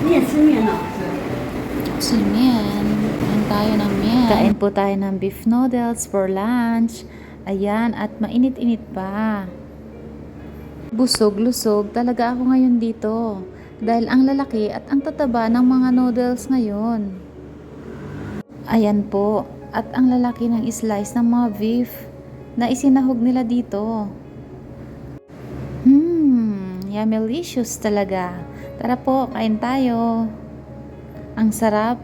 Simian. Kain tayo ng miyan. Kain po tayo ng beef noodles for lunch. Ayan, at mainit-init pa. Busog-lusog talaga ako ngayon dito. Dahil ang lalaki at ang tataba ng mga noodles ngayon. Ayan po. At ang lalaki ng slice ng mga beef na isinahog nila dito. Yummy-licious talaga. Tara po, kain tayo. Ang sarap.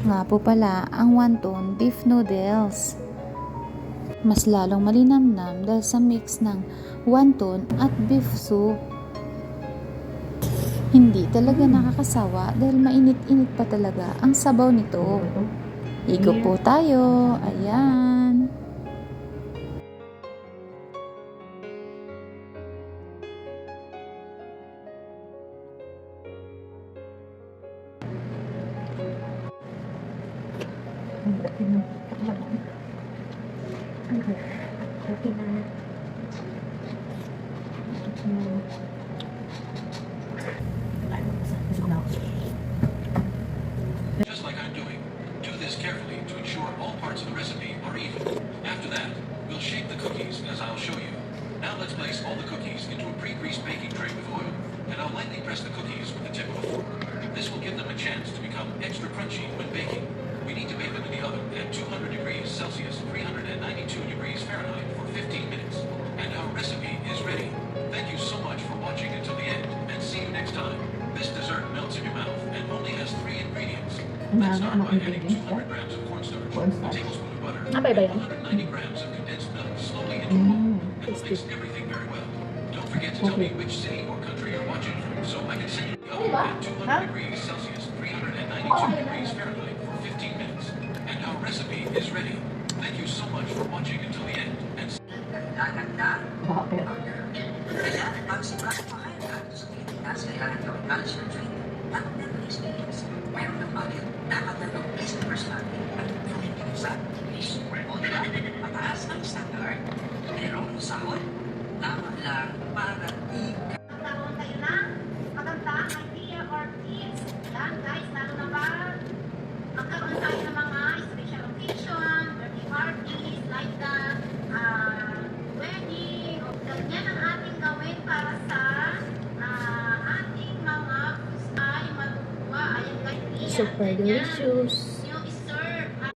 Nga po pala ang wonton beef noodles. Mas lalong malinamnam dahil sa mix ng wonton at beef soup. Hindi talaga nakakasawa dahil mainit-init pa talaga ang sabaw nito. Igo po tayo. Ayan. Just like I'm doing. Do this carefully to ensure all parts of the recipe are even. After that, we'll shape the cookies as I'll show you. Now let's place all the cookies into a pre-greased baking tray with oil, and I'll lightly press the cookies with the tip of a fork. This will give them a chance to become extra crunchy when baking. We need to bake them in the oven at 200 degrees Celsius, 392 degrees Fahrenheit for 15 minutes. And our recipe is ready. Thank you so much for watching until the end, and see you next time. This dessert melts in your mouth and only has 3 ingredients. Let's start by adding 200 grams of cornstarch, a tablespoon of butter, and 190 grams of condensed milk slowly into a bowl, and mix everything very well. Don't forget to tell me which city or country you're watching from, so I can send you the oven at 200 degrees Celsius, 392 degrees Fahrenheit for 15 minutes. And our recipe is ready. Thank you so much for watching until the end, and Kailangan magsimula pa kayo sa Pilipinas, kailangan gawin management training. Dapat na ng experience. Meron ng bagay, dapat na ng basic personality at Filipino sa English. O diba, mataas ang standard. Merong sahod, tama lang para ika. Magkaroon kayo ng magandang idea or tips. Yan guys, lalo na ba magkaroon tayo ng mga special occasion, birthday parties, like that, wedding, o ganyan ang ating gawin para sa ating mga ay matutuwa. Ayan guys, Super delicious.